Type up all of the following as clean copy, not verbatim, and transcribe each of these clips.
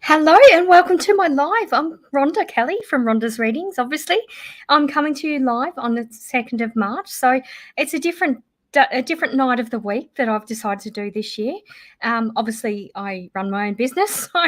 Hello and welcome to my live. I'm Rhonda Kelly from Rhonda's Readings. Obviously, I'm coming to you live on the 2nd of March. So it's a different night of the week that I've decided to do this year. Obviously, I run my own business, so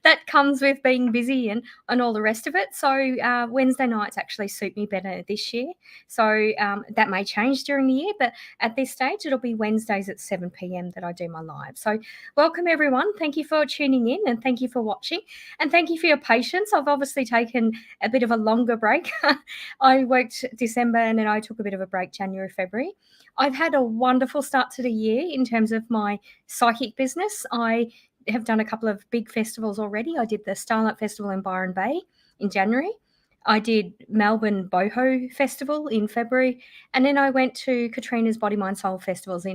that comes with being busy and all the rest of it. So Wednesday nights actually suit me better this year. So that may change during the year, but at this stage, it'll be Wednesdays at 7 p.m. that I do my live. So welcome, everyone. Thank you for tuning in and thank you for watching. And thank you for your patience. I've obviously taken a bit of a longer break. I worked December and then I took a bit of a break January, February. I've had a wonderful start to the year in terms of my psychic business. I have done a couple of big festivals already. I did the Starlight Festival in Byron Bay in January. I did Melbourne Boho Festival in February, and then I went to Katrina's Body Mind Soul festivals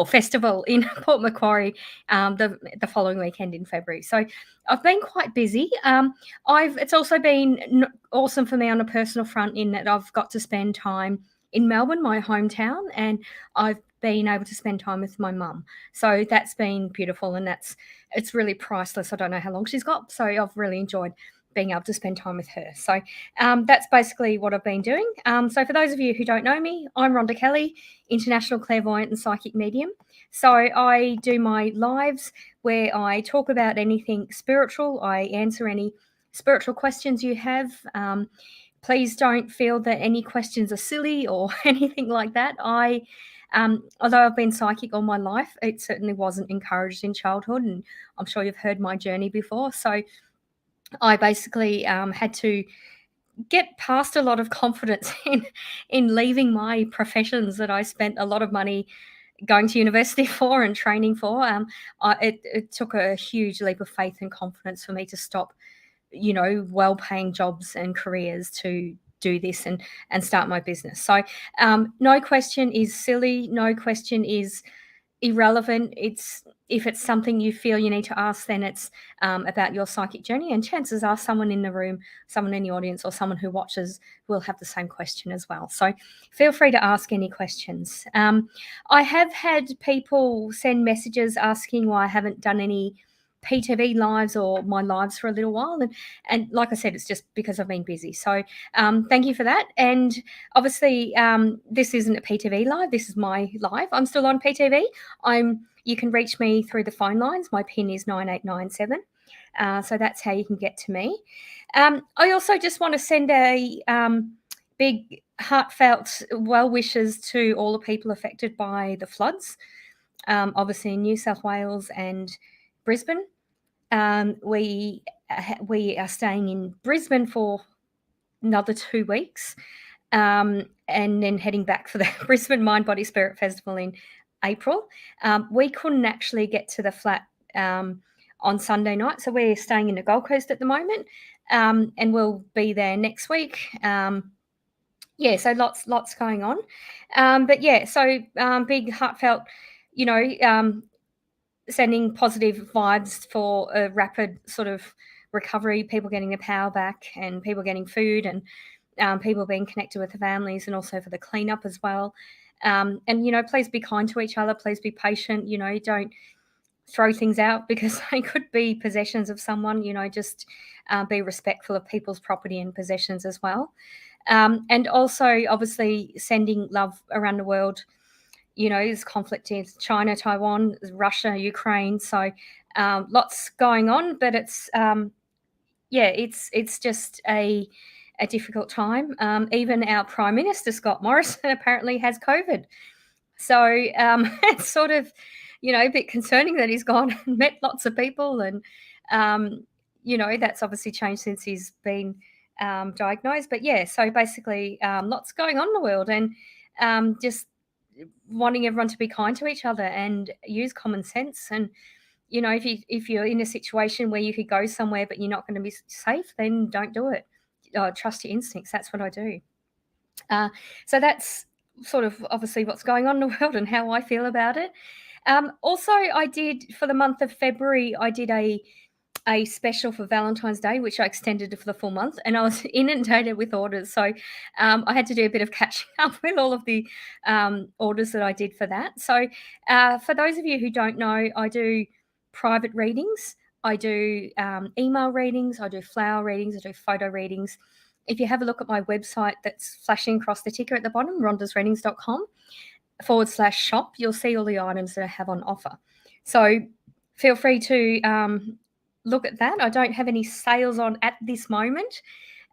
festival in Port Macquarie the following weekend in February. So I've been quite busy. It's also been awesome for me on a personal front in that I've got to spend time in Melbourne, my hometown, and I've been able to spend time with my mum. So that's been beautiful, and it's really priceless. I don't know how long she's got, so I've really enjoyed being able to spend time with her. So that's basically what I've been doing. So for those of you who don't know me, I'm Rhonda Kelly, international clairvoyant and psychic medium. So I do my lives where I talk about anything spiritual. I answer any spiritual questions you have. Please don't feel that any questions are silly or anything like that. Although I've been psychic all my life, it certainly wasn't encouraged in childhood, and I'm sure you've heard my journey before. So I basically had to get past a lot of confidence in leaving my professions that I spent a lot of money going to university for and training for. It took a huge leap of faith and confidence for me to stop, well-paying jobs and careers to do this and start my business. So no question is silly. No question is irrelevant. If it's something you feel you need to ask, then it's about your psychic journey, and chances are someone in the room, someone in the audience, or someone who watches will have the same question as well. So feel free to ask any questions. I have had people send messages asking why I haven't done any PTV lives or my lives for a little while, and like I said, it's just because I've been busy. So thank you for that. And obviously, this isn't a PTV live. This is my live. I'm still on PTV. You can reach me through the phone lines. My PIN is 9897. So that's how you can get to me. I also just want to send a big heartfelt well wishes to all the people affected by the floods, obviously in New South Wales and Brisbane. We are staying in Brisbane for another 2 weeks, and then heading back for the Brisbane Mind Body Spirit Festival in April. We couldn't actually get to the flat on Sunday night, so we're staying in the Gold Coast at the moment, and we'll be there next week. So lots going on, but yeah, so big heartfelt, sending positive vibes for a rapid sort of recovery, people getting their power back and people getting food, and people being connected with the families, and also for the cleanup as well. And please be kind to each other. Please be patient. Don't throw things out because they could be possessions of someone. Just be respectful of people's property and possessions as well. And also, obviously, sending love around the world. There's conflict in China, Taiwan, Russia, Ukraine. So lots going on, but it's just a difficult time. Even our Prime Minister, Scott Morrison, apparently has COVID. So it's sort of, a bit concerning that he's gone and met lots of people. And, that's obviously changed since he's been diagnosed. But yeah, so basically lots going on in the world, and just wanting everyone to be kind to each other and use common sense. And if you're in a situation where you could go somewhere but you're not going to be safe, then don't do it. Trust your instincts. That's what I do. So that's sort of obviously what's going on in the world and how I feel about it. Also, I did, for the month of February, I did a special for Valentine's Day, which I extended for the full month, and I was inundated with orders. So I had to do a bit of catching up with all of the orders that I did for that. So for those of you who don't know, I do private readings. I do email readings, I do flower readings, I do photo readings. If you have a look at my website that's flashing across the ticker at the bottom, rondasreadings.com/shop, you'll see all the items that I have on offer. So feel free to look at that. I don't have any sales on at this moment,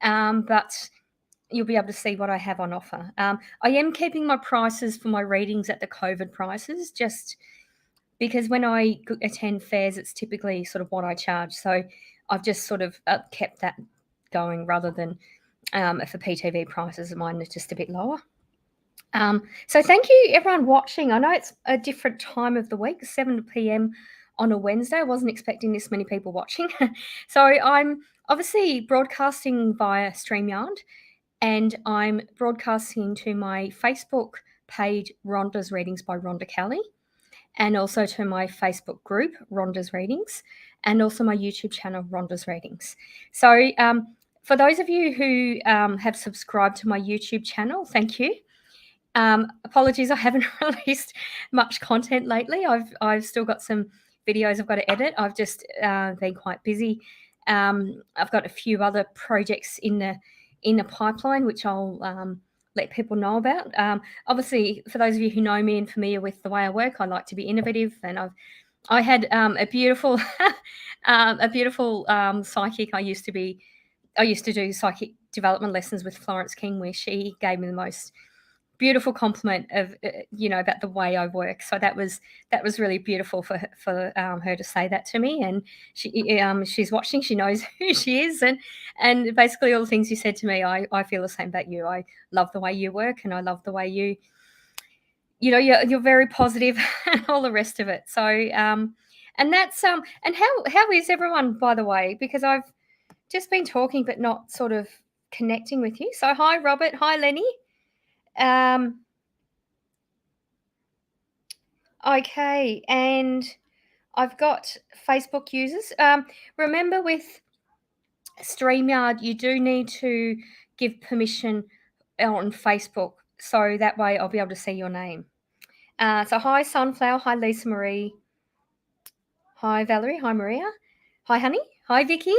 but you'll be able to see what I have on offer. I am keeping my prices for my readings at the COVID prices, just because when I attend fairs, it's typically sort of what I charge. So I've just sort of kept that going rather than for PTV prices, mine are just a bit lower. So thank you everyone watching. I know it's a different time of the week, 7 p.m. on a Wednesday. I wasn't expecting this many people watching. So I'm obviously broadcasting via StreamYard, and I'm broadcasting to my Facebook page, Rhonda's Readings by Rhonda Kelly, and also to my Facebook group, Rhonda's Readings, and also my YouTube channel, Rhonda's Readings. So for those of you who have subscribed to my YouTube channel, thank you. Apologies, I haven't released much content lately. I've still got some videos I've got to edit. I've just been quite busy. I've got a few other projects in the pipeline, which I'll let people know about. Obviously, for those of you who know me and familiar with the way I work, I like to be innovative, and I had a beautiful psychic. I used to do psychic development lessons with Florence King, where she gave me the most beautiful compliment of about the way I work. So that was really beautiful for her to say that to me. And she's watching. She knows who she is, and basically all the things you said to me, I feel the same about you. I love the way you work, and I love the way you're very positive and all the rest of it. So and that's and how is everyone, by the way? Because I've just been talking but not sort of connecting with you. So hi Robert, hi Lenny. Okay, and I've got Facebook users. Remember with StreamYard, you do need to give permission on Facebook, so that way I'll be able to see your name. So hi Sunflower, hi Lisa Marie, hi Valerie, hi Maria, hi Honey, hi Vicky,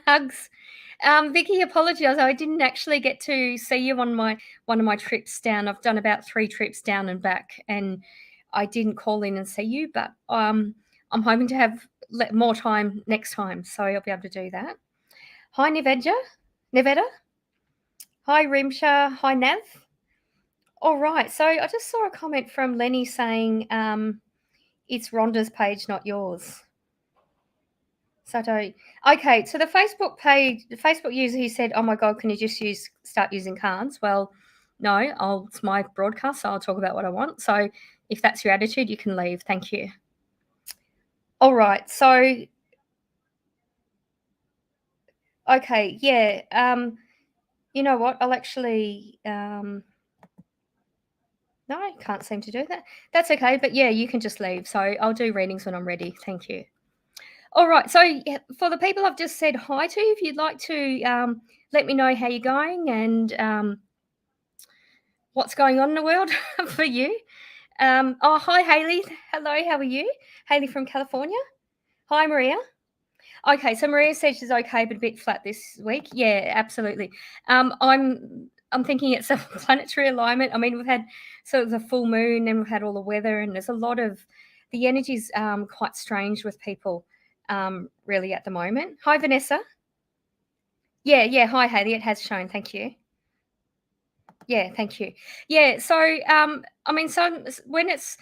hugs. Vicky, apologise. I didn't actually get to see you on one of my trips down. I've done about 3 trips down and back, and I didn't call in and see you, but I'm hoping to have more time next time, so I'll be able to do that. Hi Neveda. Hi Rimsha. Hi Nav. All right, so I just saw a comment from Lenny saying it's Rhonda's page, not yours. Okay, so the Facebook page, the Facebook user, he said, "Oh my God, can you just start using cards?" Well, no, it's my broadcast, so I'll talk about what I want. So if that's your attitude, you can leave. Thank you. All right, so okay, yeah. You know what? I'll actually no, I can't seem to do that. That's okay, but yeah, you can just leave. So I'll do readings when I'm ready. Thank you. All right. So for the people I've just said hi to, if you'd like to let me know how you're going and what's going on in the world for you. Oh, hi, Haley. Hello, how are you? Haley from California. Hi, Maria. Okay, so Maria said she's okay, but a bit flat this week. Yeah, absolutely. I'm thinking it's a planetary alignment. I mean, we've had sort of the full moon, and we've had all the weather, and there's a lot of the energy's quite strange with people really at the moment. Hi, Vanessa. Yeah. Hi, Haley. It has shown. Thank you. Yeah, thank you. Yeah, so I mean, so when it's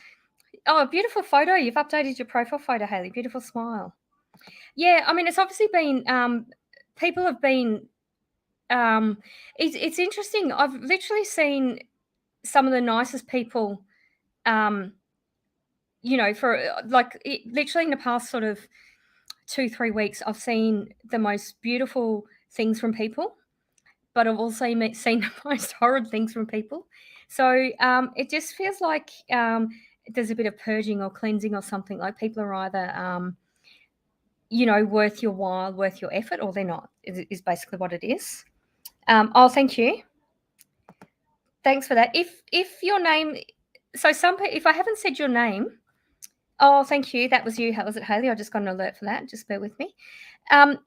a beautiful photo. You've updated your profile photo, Haley. Beautiful smile. Yeah, I mean, it's obviously been people have been. It's interesting. I've literally seen some of the nicest people. For literally in the past sort of 2-3 weeks, I've seen the most beautiful things from people, but I've also seen the most horrid things from people. So it just feels like there's a bit of purging or cleansing or something. Like people are either, worth your while, worth your effort, or they're not, is basically what it is. Thank you. Thanks for that. If your name, so if I haven't said your name, Oh, thank you. That was you. Was it Haley? I just got an alert for that. Just bear with me. Um,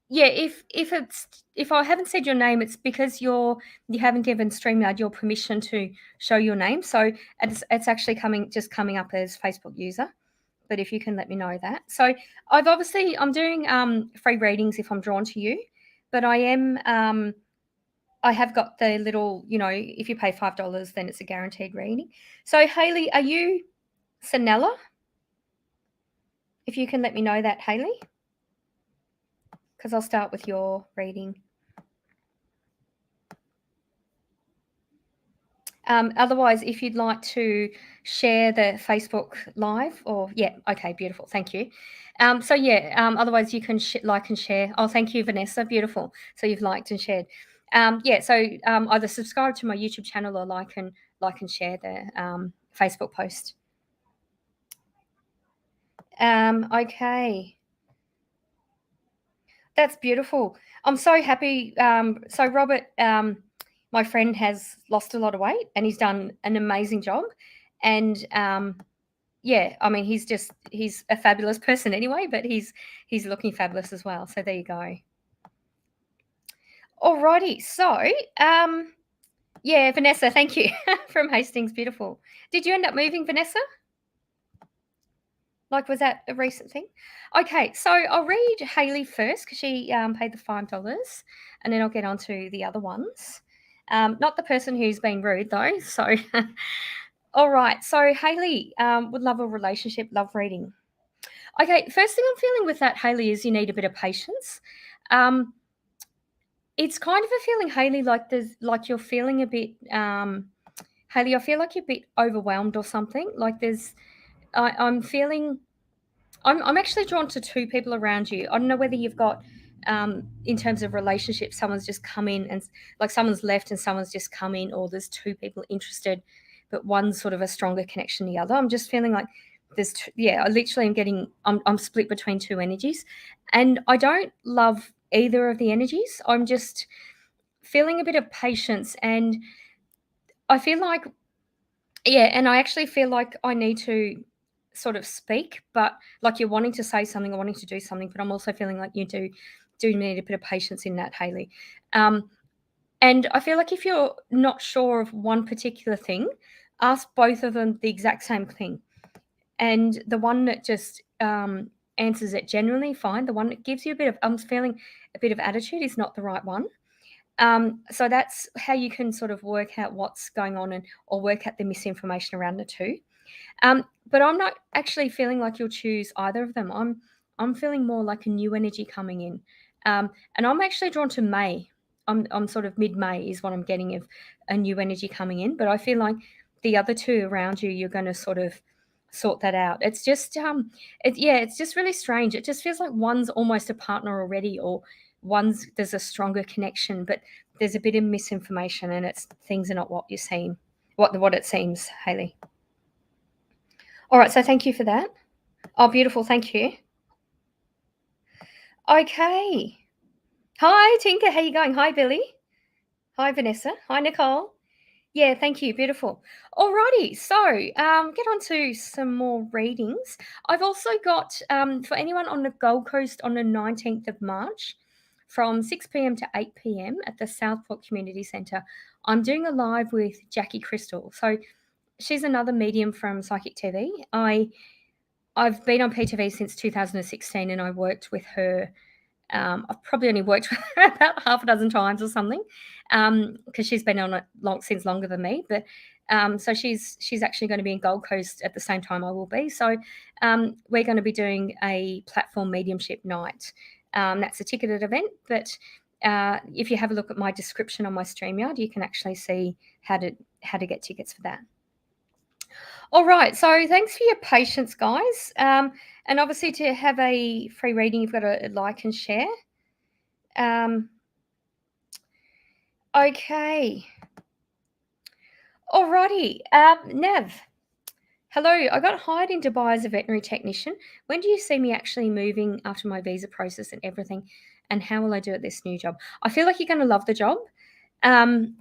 yeah, if I haven't said your name, it's because you haven't given StreamYard your permission to show your name. So it's actually coming up as Facebook user. But if you can let me know that. So I'm doing free readings if I'm drawn to you, but I have got the little, if you pay $5, then it's a guaranteed reading. So Haley, are you Sanella? If you can let me know that, Haley, because I'll start with your reading. Otherwise, if you'd like to share the Facebook Live, okay, beautiful, thank you. Otherwise you can like and share. Oh, thank you, Vanessa, beautiful. So you've liked and shared. Either subscribe to my YouTube channel or like and share the Facebook post. Okay. That's beautiful. I'm so happy. So Robert, my friend, has lost a lot of weight and he's done an amazing job. And I mean, he's a fabulous person anyway, but he's looking fabulous as well. So there you go. Alrighty. So Vanessa, thank you from Hastings. Beautiful. Did you end up moving, Vanessa? Like, was that a recent thing? Okay, so I'll read Haley first because she paid the $5, and then I'll get on to the other ones. Not the person who's been rude, though. So, all right. So, Haley would love a relationship, love reading. Okay, first thing I'm feeling with that, Haley, is you need a bit of patience. It's kind of a feeling, Haley, like you're feeling a bit, Haley, I feel like you're a bit overwhelmed or something. Like I'm feeling. I'm actually drawn to two people around you. I don't know whether you've got, in terms of relationships, someone's just come in and like someone's left and someone's just come in, or there's two people interested, but one's sort of a stronger connection than the other. I'm just feeling like I literally am I'm split between two energies, and I don't love either of the energies. I'm just feeling a bit of patience, and I feel like, and I actually feel like I need to sort of speak, but like you're wanting to say something or wanting to do something, but I'm also feeling like you do need a bit of patience in that, Haley. And I feel like if you're not sure of one particular thing, ask both of them the exact same thing. And the one that just answers it generally fine, the one that gives you I'm feeling a bit of attitude, is not the right one. So that's how you can sort of work out what's going on or work out the misinformation around the two. But I'm not actually feeling like you'll choose either of them. I'm feeling more like a new energy coming in, and I'm actually drawn to May. I'm sort of mid-May is what I'm getting of a new energy coming in. But I feel like the other two around you, you're going to sort of sort that out. It's just it's just really strange. It just feels like one's almost a partner already, or there's a stronger connection, but there's a bit of misinformation, and things are not what you're seeing, what it seems, Haley. All right, so thank you for that. Oh, beautiful, thank you. Okay. Hi, Tinker, how you going? Hi, Billy. Hi, Vanessa. Hi, Nicole. Yeah, thank you. Beautiful. Alrighty, so get on to some more readings. I've also got, for anyone on the Gold Coast on the 19th of March, from 6 p.m. to 8 p.m. at the Southport Community Centre, I'm doing a live with Jackie Crystal. So she's another medium from Psychic TV. I've been on PTV since 2016, and I worked with her. I've probably only worked with her about half a dozen times or something, because she's been on it since longer than me. But so she's actually going to be in Gold Coast at the same time I will be. So we're going to be doing a platform mediumship night. That's a ticketed event, but if you have a look at my description on my StreamYard, you can actually see how to get tickets for that. All right, so thanks for your patience, guys. And obviously, to have a free reading, you've got to like and share. Okay. Alrighty. Nev. Hello, I got hired in Dubai as a veterinary technician. When do you see me actually moving after my visa process and everything? And how will I do at this new job? I feel like you're going to love the job. I'm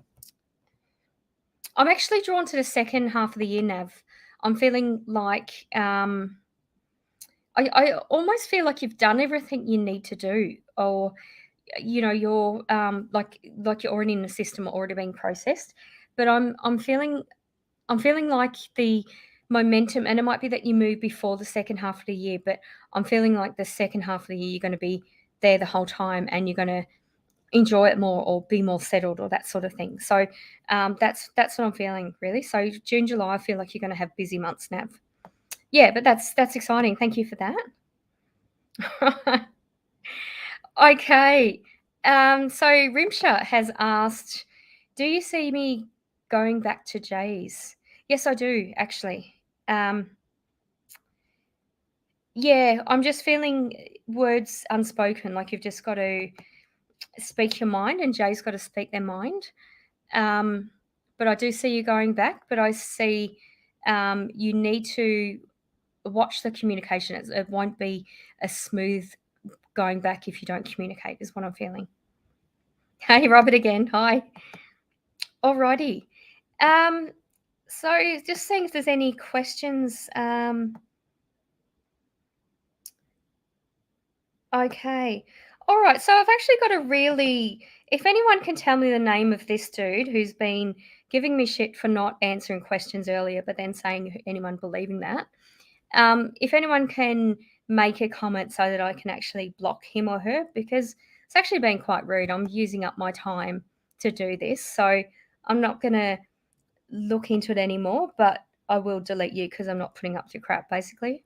actually drawn to the second half of the year, Nav. I'm feeling like I almost feel like you've done everything you need to do, or you're like you're already in the system, already being processed. But I'm feeling like the momentum, and it might be that you move before the second half of the year, but I'm feeling like the second half of the year you're going to be there the whole time, and you're going to enjoy it more or be more settled or that sort of thing. So that's what I'm feeling really. So June, July, I feel like you're going to have busy months, Nav. Yeah, but that's exciting. Thank you for that. Okay. So Rimsha has asked, do you see me going back to Jay's? Yes, I do, actually. Yeah, I'm just feeling words unspoken, like you've just got to speak your mind, and Jay's got to speak their mind. But I do see you going back, but I see you need to watch the communication. It won't be a smooth going back if you don't communicate, is what I'm feeling. Hey, Robert again. Hi. Alrighty. So just seeing if there's any questions. Okay. All right. So I've actually got a really, if anyone can tell me the name of this dude who's been giving me shit for not answering questions earlier, but then saying anyone believing that, if anyone can make a comment so that I can actually block him or her, because it's actually been quite rude. I'm using up my time to do this. So I'm not going to look into it anymore, but I will delete you because I'm not putting up with your crap, basically.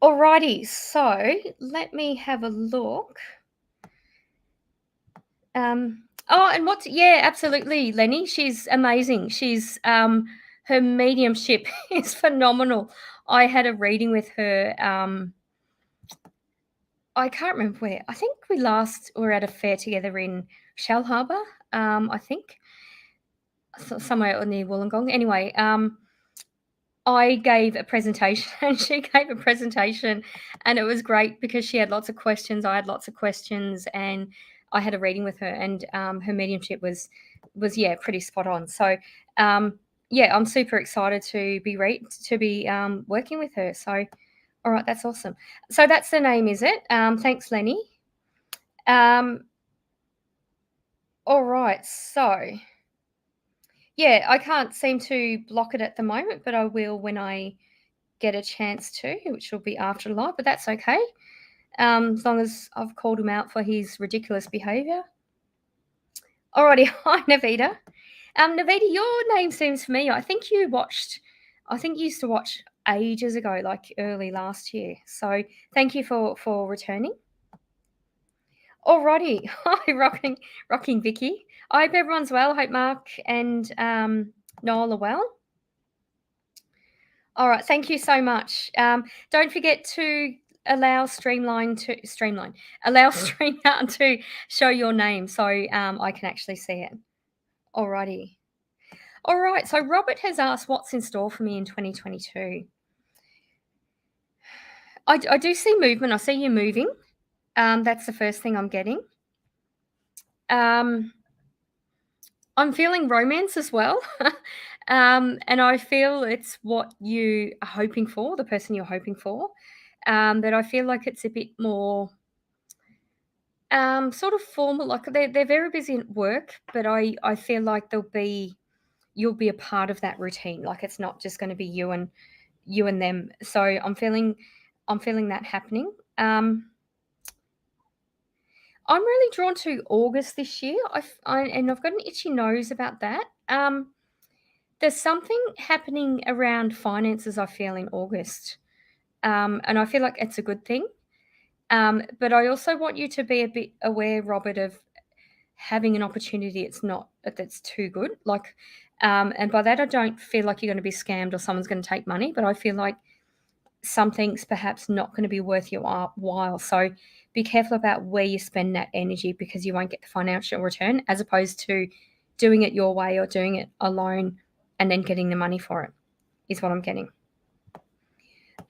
Alrighty, so let me have a look. And yeah, absolutely, Lenny. She's amazing. She's her mediumship is phenomenal. I had a reading with her. I can't remember where. I think we last were at a fair together in Shell Harbour. I think somewhere near Wollongong. Anyway, I gave a presentation and she gave a presentation, and it was great because she had lots of questions. I had lots of questions, and I had a reading with her, and her mediumship was yeah, pretty spot on. So yeah, I'm super excited to be working with her. So all right, that's awesome. So that's the name, is it? Thanks, Lenny. All right, so yeah, I can't seem to block it at the moment, but I will when I get a chance to, which will be after live, but that's okay. As long as I've called him out for his ridiculous behaviour. Alrighty, hi Navita. Navita, your name seems familiar. I think you used to watch ages ago, like early last year. So thank you for returning. Alrighty, hi rocking Vicky. I hope everyone's well. Hope Mark and Noel are well. All right, thank you so much. Don't forget to allow Streamline StreamYard to show your name so I can actually see it. Alrighty. All right, so Robert has asked what's in store for me in 2022. I do see movement. I see you moving. That's the first thing I'm getting. I'm feeling romance as well. And I feel it's what you are hoping for, the person you're hoping for. But I feel like it's a bit more sort of formal. Like they're very busy at work, but I feel like you'll be a part of that routine. Like it's not just going to be you and them. So I'm feeling that happening. I'm really drawn to August this year. And I've got an itchy nose about that. There's something happening around finances, I feel, in August. And I feel like it's a good thing. But I also want you to be a bit aware, Robert, of having an opportunity that's too good. Like, and by that I don't feel like you're going to be scammed or someone's going to take money, but I feel like something's perhaps not going to be worth your while. So be careful about where you spend that energy, because you won't get the financial return, as opposed to doing it your way or doing it alone and then getting the money for it, is what I'm getting.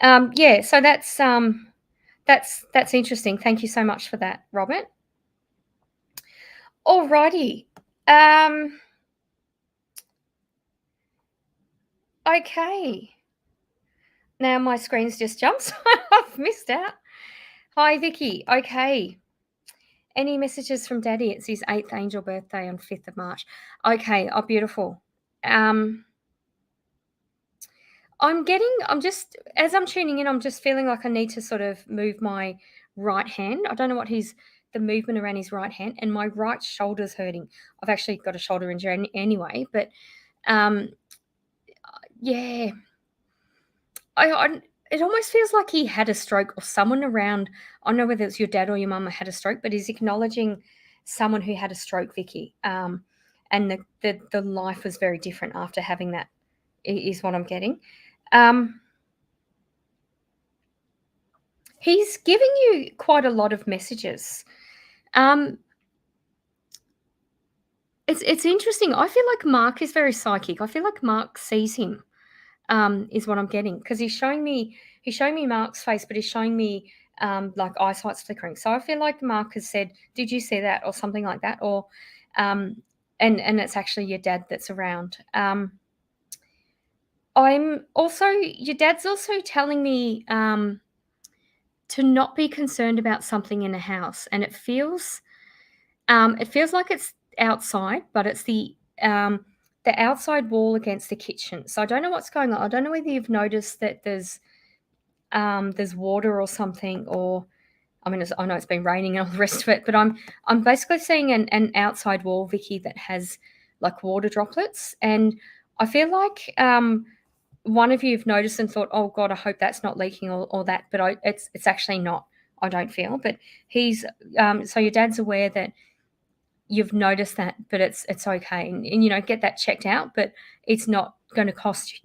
Yeah, so that's interesting. Thank you so much for that, Robert. Alrighty. Okay. Now my screen's just jumped, so I've missed out. Hi, Vicky. Okay. Any messages from Daddy? It's his 8th angel birthday on 5th of March. Okay. Oh, beautiful. Um, I'm just, as I'm tuning in, I'm just feeling like I need to sort of move my right hand. I don't know what the movement around his right hand, and my right shoulder's hurting. I've actually got a shoulder injury anyway, but um, yeah, I it almost feels like he had a stroke or someone around. I don't know whether it's your dad or your mum had a stroke, but he's acknowledging someone who had a stroke, Vicky. And the life was very different after having that, is what I'm getting. Um, he's giving you quite a lot of messages. Um, it's interesting. I feel like Mark is very psychic. I feel like Mark sees him. Is what I'm getting, because he's showing me Mark's face, but he's showing me like eyesight's flickering. So I feel like Mark has said, "Did you see that?" or something like that, or um, and it's actually your dad that's around. I'm also your dad's also telling me to not be concerned about something in the house, and it feels like it's outside, but it's the outside wall against the kitchen. So I don't know what's going on. I don't know whether you've noticed that there's water or something, or I mean, I know it's been raining and all the rest of it, but I'm basically seeing an outside wall, Vicky, that has like water droplets, and I feel like one of you have noticed and thought, "Oh God, I hope that's not leaking," or that, but it's actually not. I don't feel, but he's so your dad's aware that you've noticed that, but it's okay, and get that checked out, but it's not going to cost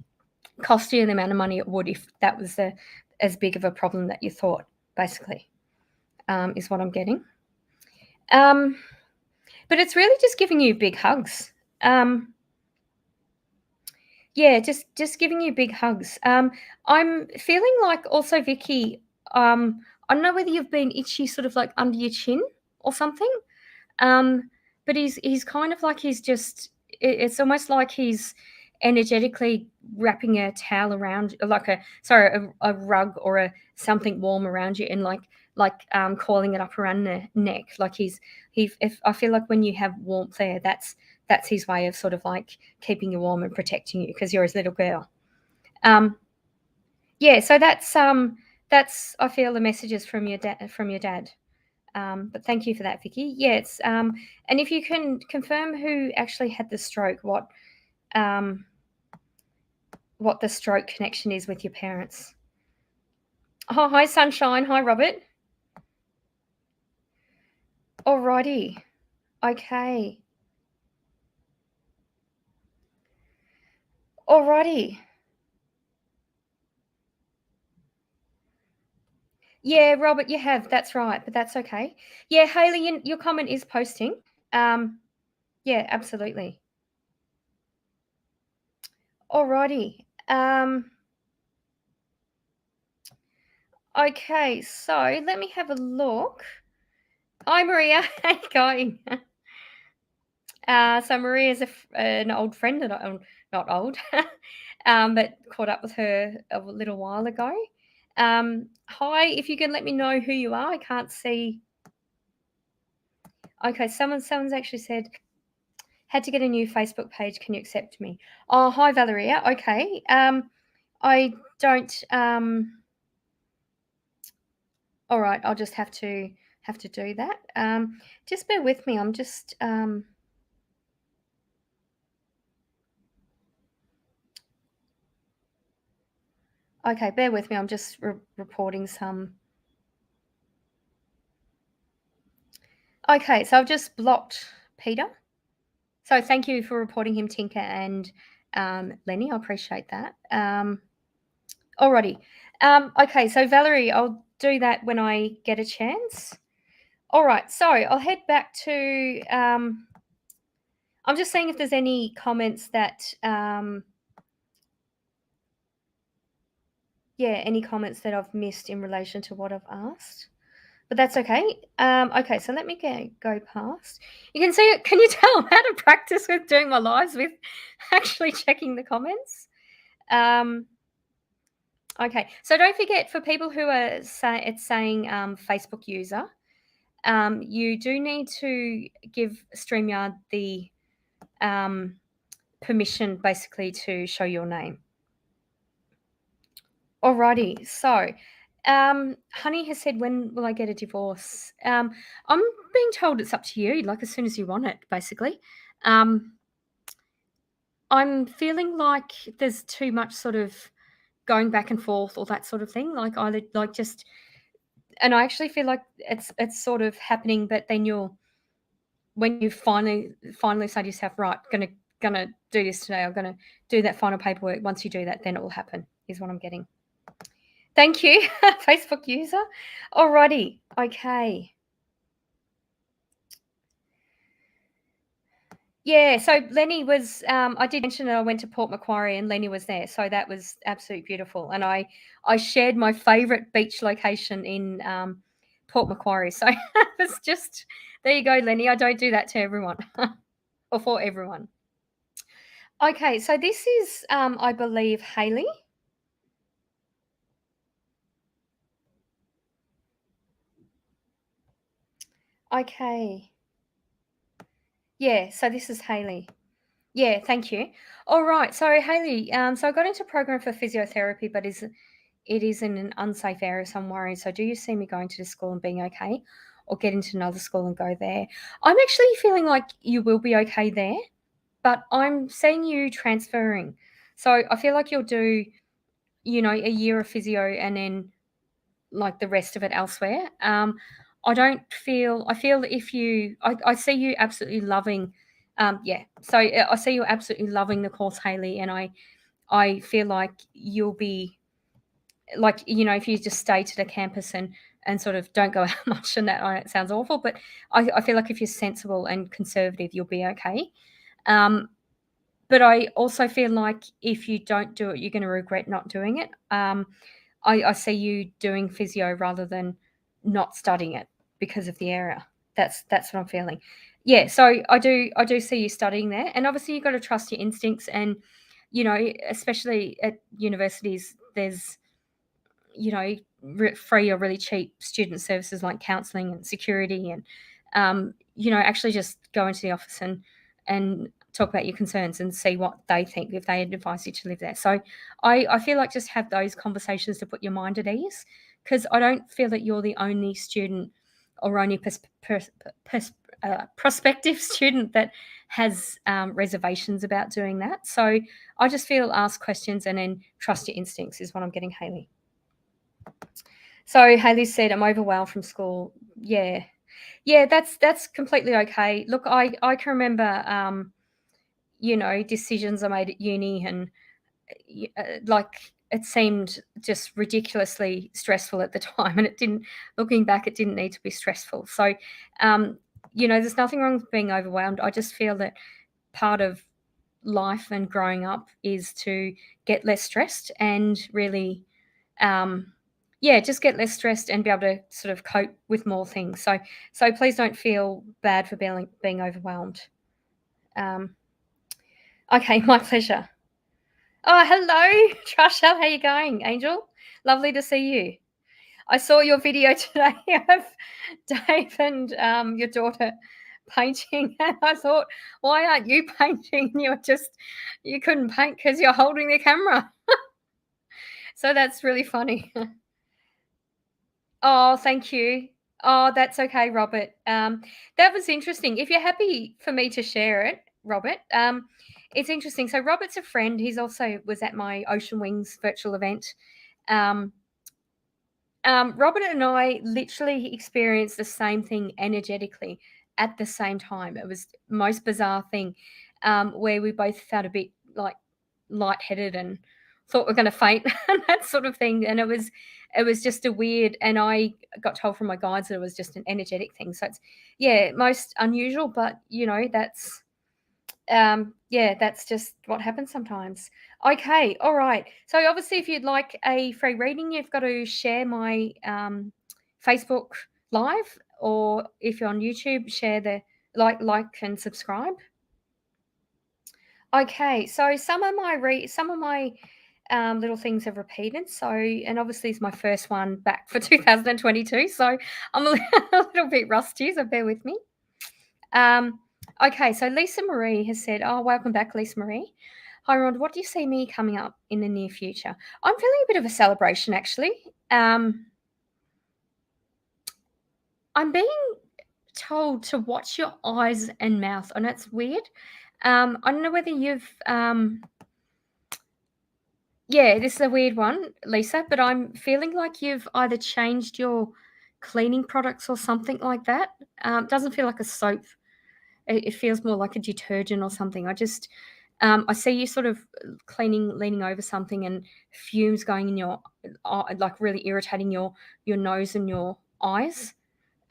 you the amount of money it would if that was as big of a problem that you thought, basically, is what I'm getting. Um, but it's really just giving you big hugs. Um, yeah, just giving you big hugs. I'm feeling like also, Vicky, I don't know whether you've been itchy sort of like under your chin or something. Um, but he's kind of like he's just it's almost like he's energetically wrapping a towel around, like a rug or a something warm around you, and coiling it up around the neck. Like if I feel like when you have warmth there, that's his way of sort of like keeping you warm and protecting you because you're his little girl. Um, yeah, so that's I feel the messages from your dad. But thank you for that, Vicky. Yes, and if you can confirm who actually had the stroke, what the stroke connection is with your parents. Oh, hi, Sunshine. Hi, Robert. Alrighty. Okay. Alrighty. Yeah, Robert, you have. That's right, but that's okay. Yeah, Haley, your comment is posting. Um, yeah, absolutely. Alrighty. Okay, so let me have a look. Hi, Maria. How you going? So Maria's an old friend, and not old, but caught up with her a little while ago. Hi, if you can let me know who you are. I can't see. Okay, someone's actually said had to get a new Facebook page. Can you accept me? Oh, hi Valeria. Okay. I don't. All right, I'll just have to do that. Just bear with me. I'm just. Okay, bear with me. I'm just reporting some. Okay, so I've just blocked Peter. So thank you for reporting him, Tinker and Lenny. I appreciate that. Alrighty. Okay, so Valerie, I'll do that when I get a chance. All right, so I'll head back to. I'm just seeing if there's any comments that. Yeah, any comments that I've missed in relation to what I've asked. But that's okay. Okay, so let me go past. You can see it. Can you tell I'm out of practice with doing my lives with actually checking the comments? Um, okay, so don't forget for people who are saying Facebook user, you do need to give StreamYard the um, permission basically to show your name. Alrighty, so Honey has said, when will I get a divorce? I'm being told it's up to you, like as soon as you want it, basically. Um, I'm feeling like there's too much sort of going back and forth, or that sort of thing. Like either like just, and I actually feel like it's sort of happening, but then when you finally say to yourself, right, gonna do this today, I'm gonna do that final paperwork. Once you do that, then it will happen. Is what I'm getting. Thank you, Facebook user. Alrighty, okay. Yeah, so Lenny was, I did mention that I went to Port Macquarie and Lenny was there, so that was absolutely beautiful. And I shared my favourite beach location in Port Macquarie. So it was just, there you go, Lenny. I don't do that to everyone or for everyone. Okay, so this is, I believe, Hayley. Okay. Yeah, so this is Hayley. Yeah, thank you. All right, so Hayley, so I got into program for physiotherapy, but it is in an unsafe area, so I'm worried. So do you see me going to the school and being okay, or get into another school and go there? I'm actually feeling like you will be okay there, but I'm seeing you transferring. So I feel like you'll do, a year of physio and then like the rest of it elsewhere. I feel that if I see you absolutely loving, yeah. So I see you absolutely loving the course, Hayley, and I feel like you'll be like, if you just stay to the campus and sort of don't go out much, and that it sounds awful, but I feel like if you're sensible and conservative, you'll be okay. But I also feel like if you don't do it, you're going to regret not doing it. I see you doing physio rather than not studying it because of the area. That's what I'm feeling. Yeah, so I do see you studying there, and obviously you've got to trust your instincts, and especially at universities, there's free or really cheap student services like counselling and security, and actually just go into the office and talk about your concerns and see what they think if they advise you to live there. So I feel like just have those conversations to put your mind at ease, because I don't feel that you're the only student or only prospective student that has reservations about doing that. So I just feel ask questions and then trust your instincts is what I'm getting, Hayley. So Hayley said, "I'm overwhelmed from school." Yeah, yeah, that's completely okay. Look, I can remember, decisions I made at uni, and like it seemed just ridiculously stressful at the time, and it didn't. Looking back, it didn't need to be stressful. So, um, there's nothing wrong with being overwhelmed. I just feel that part of life and growing up is to get less stressed and really yeah, just get less stressed and be able to sort of cope with more things. So please don't feel bad for being overwhelmed. Um, okay, my pleasure. Oh, hello, Trashelle. How you going, Angel? Lovely to see you. I saw your video today of Dave and your daughter painting, and I thought, why aren't you painting? You couldn't paint because you're holding the camera. So that's really funny. Oh, thank you. Oh, that's okay, Robert. That was interesting. If you're happy for me to share it, Robert, it's interesting. So Robert's a friend. He's also was at my Ocean Wings virtual event. Um, Robert and I literally experienced the same thing energetically at the same time. It was the most bizarre thing, where we both felt a bit like lightheaded and thought we're going to faint and that sort of thing. And it was just a weird. And I got told from my guides that it was just an energetic thing. So it's most unusual, but that's just what happens sometimes. Okay, all right. So obviously, if you'd like a free reading, you've got to share my Facebook live, or if you're on YouTube, share the like and subscribe. Okay, so some of my little things have repeated. So, and obviously it's my first one back for 2022. So I'm a little bit rusty, so bear with me. Okay, so Lisa Marie has said, "Oh, welcome back, Lisa Marie. Hi, Rhonda. What do you see me coming up in the near future? I'm feeling a bit of a celebration, actually. I'm being told to watch your eyes and mouth, and that's weird. I don't know whether you've, yeah, this is a weird one, Lisa, but I'm feeling like you've either changed your cleaning products or something like that. It doesn't feel like a soap. It feels more like a detergent or something. I see you sort of cleaning, leaning over something, and fumes going in your, like really irritating your nose and your eyes.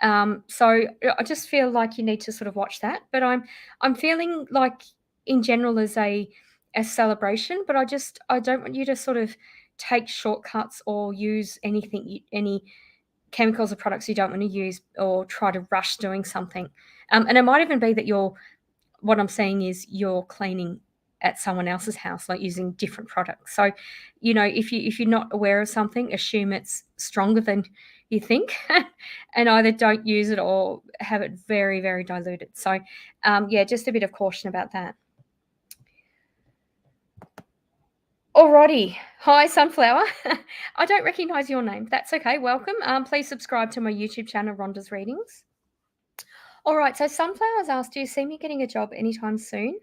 So I just feel like you need to sort of watch that. But I'm feeling like in general as a celebration, but I don't want you to sort of take shortcuts or use any chemicals or products you don't want to use or try to rush doing something. And it might even be that what I'm saying is you're cleaning at someone else's house, like using different products. So, if you're not aware of something, assume it's stronger than you think, and either don't use it or have it very, very diluted. So, yeah, just a bit of caution about that. Alrighty. Hi, Sunflower. I don't recognize your name. That's okay. Welcome. Please subscribe to my YouTube channel, Rhonda's Readings. All right. So, Sunflower's asked, "Do you see me getting a job anytime soon?"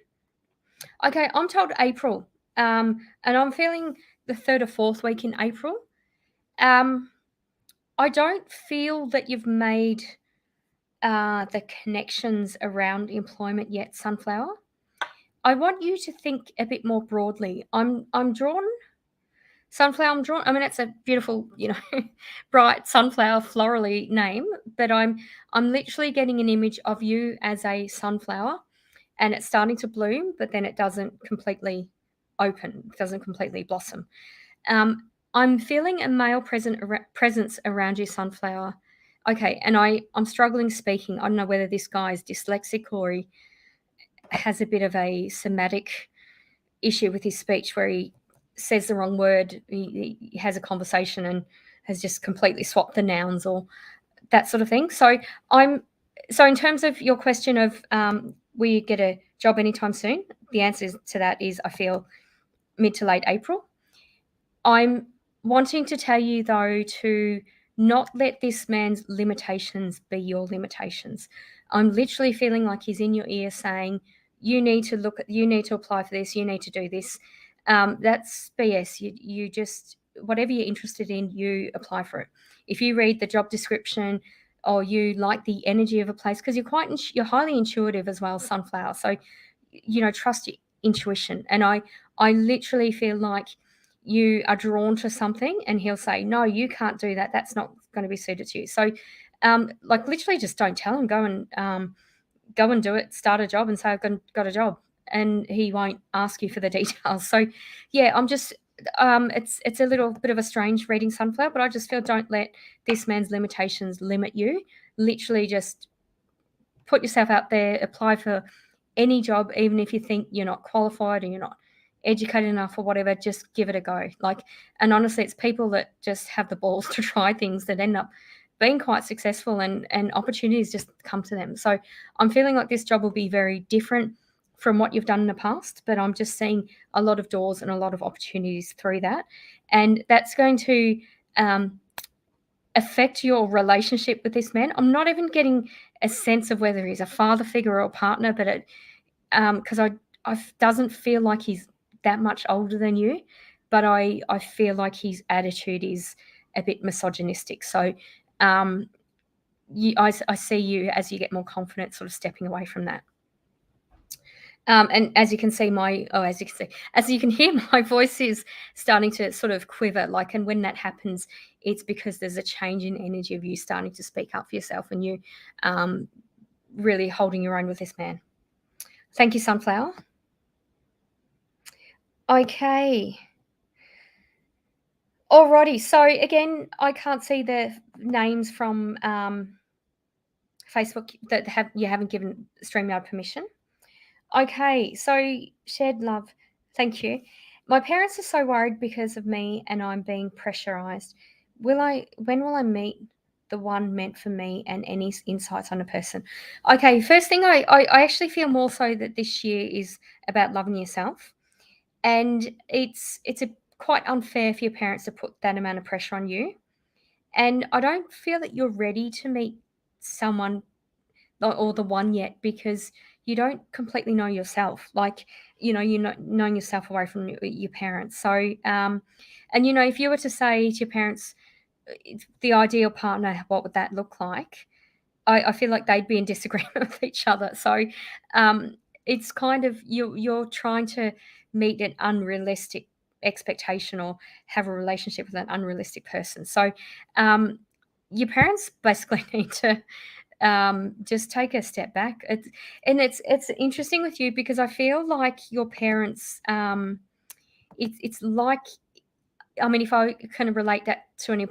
Okay, I'm told April, and I'm feeling the third or fourth week in April. I don't feel that you've made the connections around employment yet, Sunflower. I want you to think a bit more broadly. I'm drawn, Sunflower. I'm drawn. I mean, it's a beautiful, bright sunflower, florally name, but I'm literally getting an image of you as a sunflower, and it's starting to bloom, but then it doesn't completely open, doesn't completely blossom. I'm feeling a male presence around you, Sunflower. Okay, and I'm struggling speaking. I don't know whether this guy is dyslexic or he has a bit of a somatic issue with his speech where he says the wrong word. He has a conversation and has just completely swapped the nouns or that sort of thing. So in terms of your question of will you get a job anytime soon, the answer to that is I feel mid to late April. I'm wanting to tell you though to not let this man's limitations be your limitations. I'm literally feeling like he's in your ear saying, you need to apply for this, you need to do this. That's BS. You just, whatever you're interested in, you apply for it. If you read the job description or you like the energy of a place, because you're highly intuitive as well, Sunflower. So, trust your intuition. And I literally feel like you are drawn to something and he'll say, no, you can't do that. That's not going to be suited to you. So, like literally just don't tell him, go and do it, start a job and say, I've got a job. And he won't ask you for the details. So yeah, it's a little bit of a strange reading, Sunflower, but I just feel don't let this man's limitations limit you. Literally just put yourself out there, apply for any job, even if you think you're not qualified or you're not educated enough or whatever, just give it a go. And honestly, it's people that just have the balls to try things that end up being quite successful and opportunities just come to them. So I'm feeling like this job will be very different from what you've done in the past, but I'm just seeing a lot of doors and a lot of opportunities through that. And that's going to affect your relationship with this man. I'm not even getting a sense of whether he's a father figure or a partner, but it because I doesn't feel like he's that much older than you, but I feel like his attitude is a bit misogynistic. So I see you as you get more confident, sort of stepping away from that. And as you can see, as you can hear, my voice is starting to sort of quiver. And when that happens, it's because there's a change in energy of you starting to speak up for yourself and you really holding your own with this man. Thank you, Sunflower. Okay. Alrighty. So again, I can't see the names from Facebook that you haven't given StreamYard permission. Okay. So shared love. Thank you. My parents are so worried because of me and I'm being pressurized. When will I meet the one meant for me, and any insights on a person? Okay, first thing, I actually feel more so that this year is about loving yourself. And it's a quite unfair for your parents to put that amount of pressure on you. And I don't feel that you're ready to meet someone or the one yet, because you don't completely know yourself. Like, you're not knowing yourself away from your parents. So, and if you were to say to your parents, the ideal partner, what would that look like? I feel like they'd be in disagreement with each other. So, um, it's kind of you're trying to meet an unrealistic expectation or have a relationship with an unrealistic person. So, um, your parents basically need to just take a step back. It's interesting with you because I feel like your parents. It's like, I mean, if I kind of relate that to an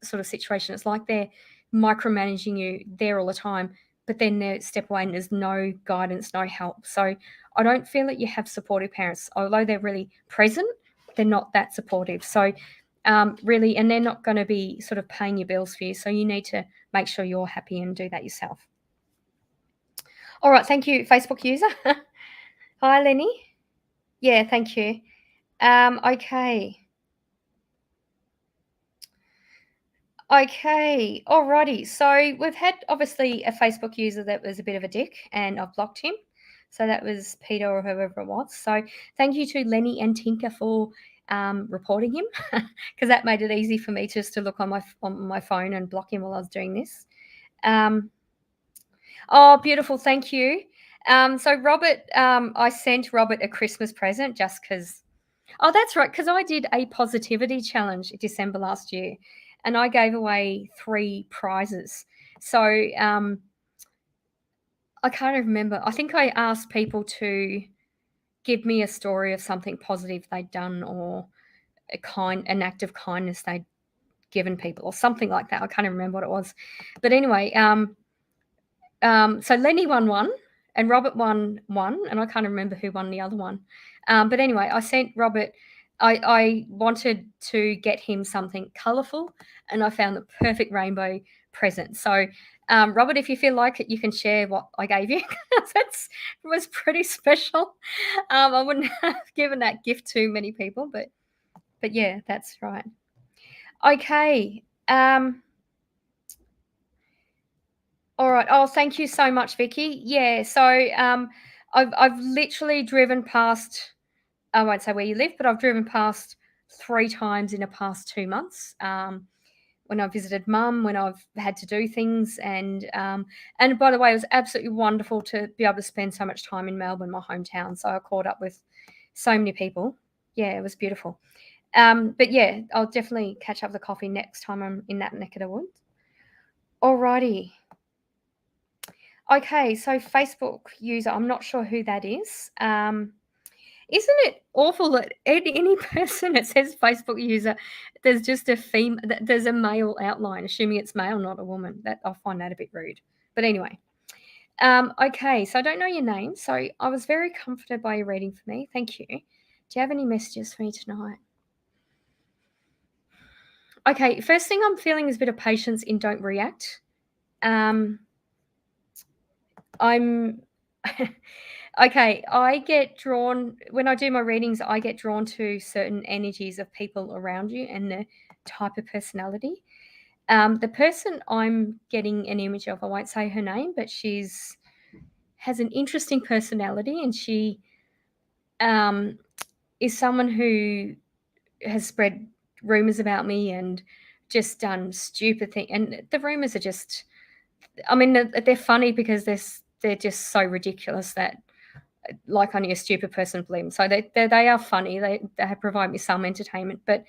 sort of situation, it's like they're micromanaging you there all the time, but then they step away and there's no guidance, no help. So I don't feel that you have supportive parents, although they're really present. They're not that supportive. So really, and they're not going to be sort of paying your bills for you. So you need to make sure you're happy and do that yourself. All right, thank you, Facebook user. Hi, Lenny. Yeah, thank you. Okay. Okay, alrighty. So we've had obviously a Facebook user that was a bit of a dick, and I've blocked him. So that was Peter or whoever it was. So thank you to Lenny and Tinker for reporting him, because that made it easy for me just to look on my phone and block him while I was doing this. Oh, beautiful! Thank you. So Robert, I sent Robert a Christmas present just because. Oh, that's right, because I did a positivity challenge in December last year, and I gave away 3 prizes. So, I can't remember. I think I asked people to give me a story of something positive they'd done, or an act of kindness they'd given people, or something like that. I can't remember what it was. But anyway, so Lenny won one, and Robert won one, and I can't remember who won the other one. But anyway, I sent Robert. I wanted to get him something colourful, and I found the perfect rainbow present. So, Robert, if you feel like it, you can share what I gave you. That was pretty special. I wouldn't have given that gift to many people, but yeah, that's right. Okay. All right. Oh, thank you so much, Vicky. Yeah. So, I've literally driven past. I won't say where you live, but I've driven past 3 times in the past 2 months. When I visited Mum, when I've had to do things, and by the way, it was absolutely wonderful to be able to spend so much time in Melbourne, my hometown. So I caught up with so many people. Yeah, it was beautiful. But yeah, I'll definitely catch up with the coffee next time I'm in that neck of the woods. Alrighty. Okay, so Facebook user, I'm not sure who that is. Isn't it awful that any person that says Facebook user, there's just there's a male outline, assuming it's male, not a woman. That I find that a bit rude. But anyway, okay, so I don't know your name, so I was very comforted by your reading for me. Thank you. Do you have any messages for me tonight? Okay, first thing I'm feeling is a bit of patience in don't react. I'm okay. I get drawn when I do my readings, I get drawn to certain energies of people around you and the type of personality. The person I'm getting an image of, I won't say her name, but she's has an interesting personality, and she um, is someone who has spread rumors about me and just done stupid things. And the rumors are just, I mean, they're funny because they're just so ridiculous that like only a stupid person would believe them. So they are funny. They provide me some entertainment, but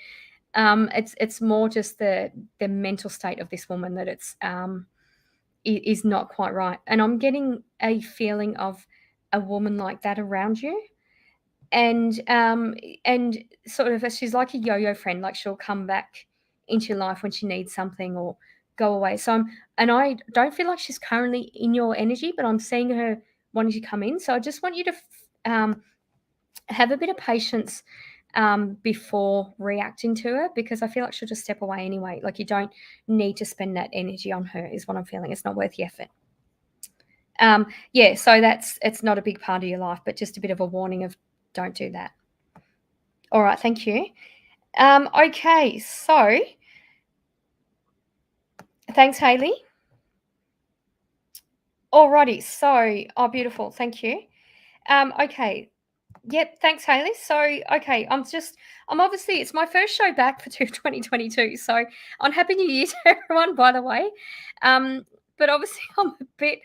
it's more just the mental state of this woman that is not quite right. And I'm getting a feeling of a woman like that around you, and sort of she's like a yo-yo friend. Like she'll come back into your life when she needs something or go away. And I don't feel like she's currently in your energy, but I'm seeing her wanting to come in. So I just want you to have a bit of patience before reacting to her, because I feel like she'll just step away anyway. Like, you don't need to spend that energy on her, is what I'm feeling. It's not worth the effort. Yeah, so it's not a big part of your life, but just a bit of a warning of don't do that. All right, thank you. Okay, so thanks, Hayley. Alrighty, so beautiful, thank you. Okay. Yep, thanks, Hayley. So, okay, I'm obviously, it's my first show back for 2022. So, on Happy New Year to everyone, by the way. But obviously, I'm a bit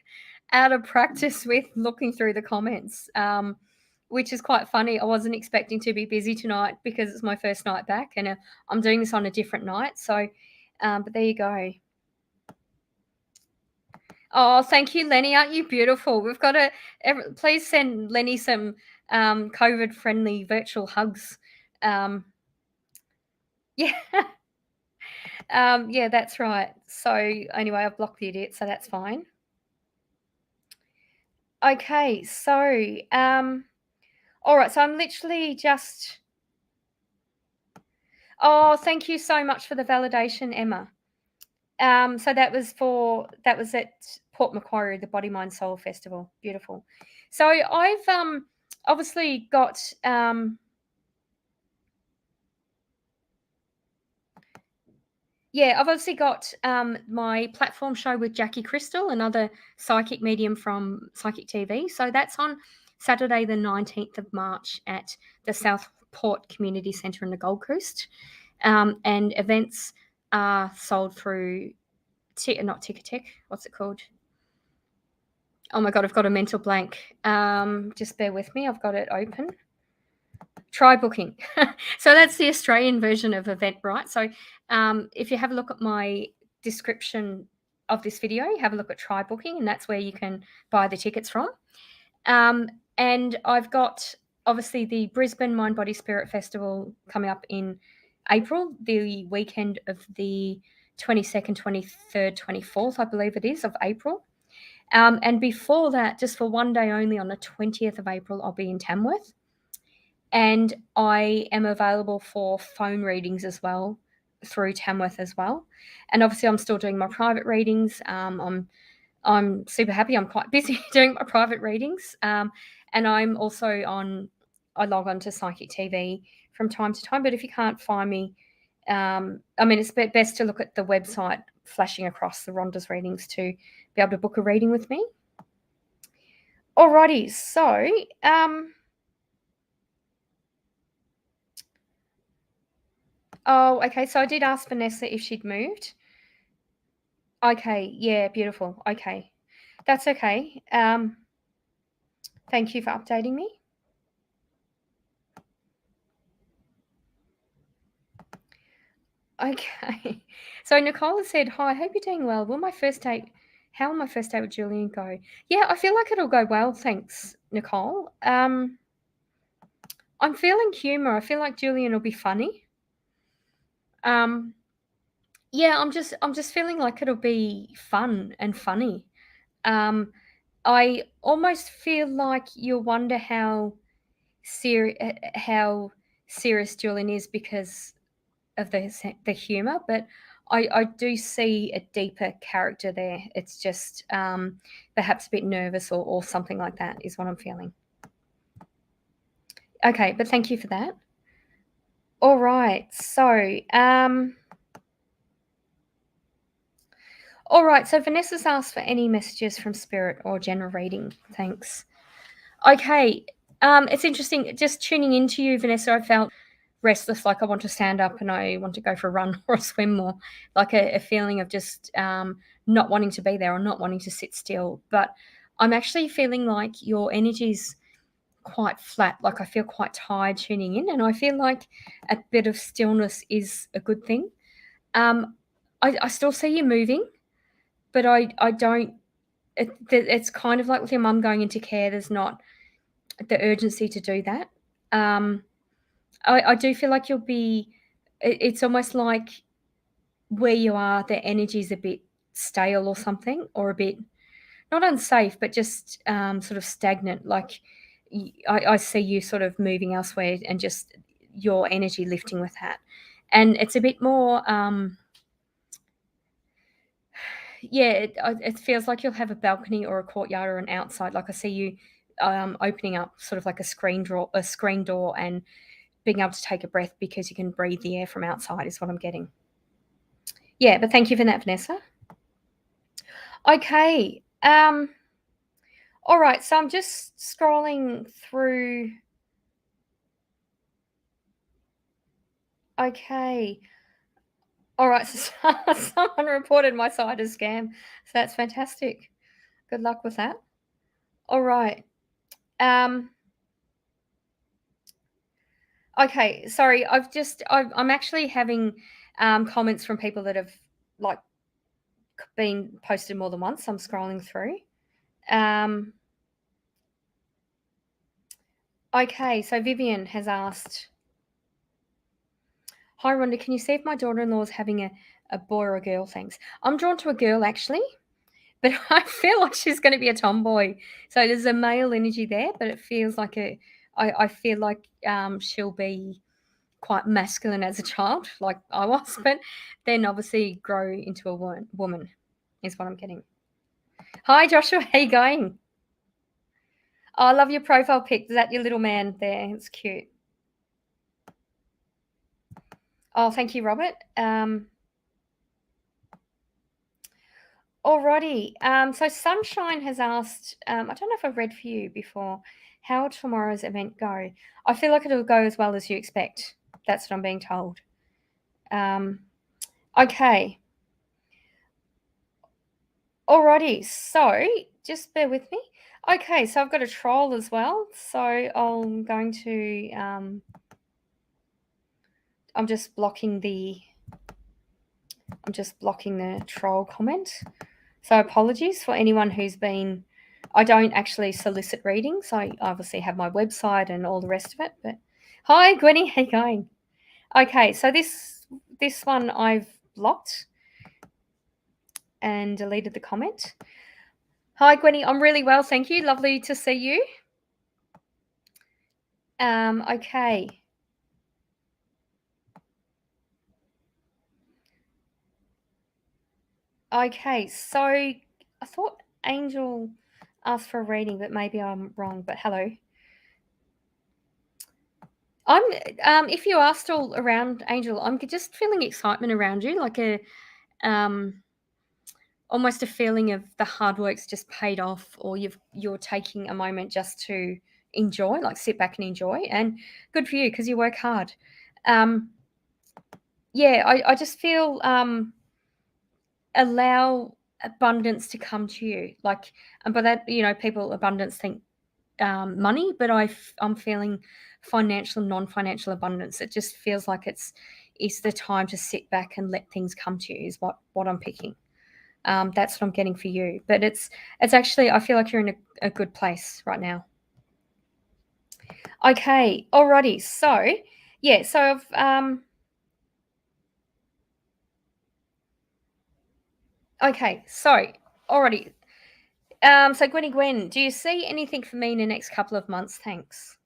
out of practice with looking through the comments, which is quite funny. I wasn't expecting to be busy tonight because it's my first night back, and I'm doing this on a different night. So, but there you go. Oh, thank you, Lenny. Aren't you beautiful? We've got to please send Lenny some COVID-friendly virtual hugs. Yeah, yeah, that's right. So anyway, I've blocked the idiot, so that's fine. Okay, so all right. So I'm literally just. Oh, thank you so much for the validation, Emma. So that was at Port Macquarie, the Body Mind Soul Festival. Beautiful. So I've obviously got yeah, I've obviously got my platform show with Jackie Crystal, another psychic medium from Psychic TV. So that's on Saturday, the 19th of March at the Southport Community Centre in the Gold Coast. And events are sold through, not Ticketek, what's it called? Oh my God, I've got a mental blank. Just bear with me, I've got it open. Try booking. So that's the Australian version of Eventbrite. So if you have a look at my description of this video, have a look at Try Booking, and that's where you can buy the tickets from. And I've got obviously the Brisbane Mind Body Spirit Festival coming up in April, the weekend of the 22nd, 23rd, 24th, I believe it is, of April. And before that, just for one day only, on the 20th of April, I'll be in Tamworth. And I am available for phone readings as well through Tamworth as well. And obviously, I'm still doing my private readings. I'm super happy. I'm quite busy doing my private readings. And I'm also I log on to Psychic TV from time to time. But if you can't find me, I mean, it's best to look at the website flashing across the Rhonda's readings to be able to book a reading with me. Alrighty, so oh, okay. So I did ask Vanessa if she'd moved. Okay, yeah, beautiful. Okay. That's okay. Thank you for updating me. Okay. So Nicole said, "Hi, I hope you're doing well. How will my first date with Julian go?" Yeah, I feel like it'll go well, thanks, Nicole. I'm feeling humor. I feel like Julian will be funny. Yeah, I'm just feeling like it'll be fun and funny. I almost feel like you'll wonder how serious Julian is because of the humor, but I do see a deeper character there. It's just perhaps a bit nervous or something like that is what I'm feeling. Okay, but thank you for that. All right, so all right, so Vanessa's asked for any messages from Spirit or general reading. Thanks. Okay, it's interesting. Just tuning into you, Vanessa, I felt restless, like I want to stand up and I want to go for a run or a swim, or like a feeling of just not wanting to be there or not wanting to sit still. But I'm actually feeling like your energy's quite flat. Like I feel quite tired tuning in, and I feel like a bit of stillness is a good thing. I still see you moving, but I don't. It's kind of like with your mum going into care. There's not the urgency to do that. I do feel like you'll be. It's almost like where you are, the energy's a bit stale or something, or a bit not unsafe, but just sort of stagnant. Like I see you sort of moving elsewhere and just your energy lifting with that. And it's a bit more, yeah, it feels like you'll have a balcony or a courtyard or an outside. Like I see you opening up sort of like a screen door, and being able to take a breath because you can breathe the air from outside is what I'm getting. Yeah, but thank you for that, Vanessa. Okay. All right, so I'm just scrolling through. Okay. All right, so someone reported my site as scam. So that's fantastic. Good luck with that. All right. Okay, sorry. I'm actually having comments from people that have like been posted more than once. I'm scrolling through. Okay, so Vivian has asked, "Hi Rhonda, can you see if my daughter-in-law is having a boy or a girl? Thanks." I'm drawn to a girl actually, but I feel like she's going to be a tomboy. So there's a male energy there, but it feels like I feel like she'll be quite masculine as a child, like I was, but then obviously grow into a woman, is what I'm getting. Hi, Joshua. How you going? Oh, I love your profile pic. Is that your little man there? It's cute. Oh, thank you, Robert. Alrighty. So Sunshine has asked, I don't know if I've read for you before, how will tomorrow's event go? I feel like it'll go as well as you expect. That's what I'm being told. Okay. Alrighty. So just bear with me. Okay, so I've got a troll as well. So I'm just blocking the troll comment. So apologies for anyone who's been. I don't actually solicit readings. I obviously have my website and all the rest of it. But hi, Gwenny, how you going? Okay, so this one I've blocked and deleted the comment. Hi, Gwenny, I'm really well, thank you. Lovely to see you. Okay. Okay, so I thought Angel asked for a reading, but maybe I'm wrong. But hello. I'm if you are still around, Angel, I'm just feeling excitement around you, like a um almost a feeling of the hard work's just paid off, or you're taking a moment just to enjoy, like sit back and enjoy, and good for you because you work hard. Um, yeah, I just feel allow abundance to come to you, like, and by that, people abundance think money, but I'm feeling financial, non-financial abundance. It just feels like it's the time to sit back and let things come to you. Is what I'm picking. That's what I'm getting for you. But it's actually, I feel like you're in a good place right now. Okay, alrighty. So yeah, so I've okay, so alrighty. So Gwen, do you see anything for me in the next couple of months? Thanks.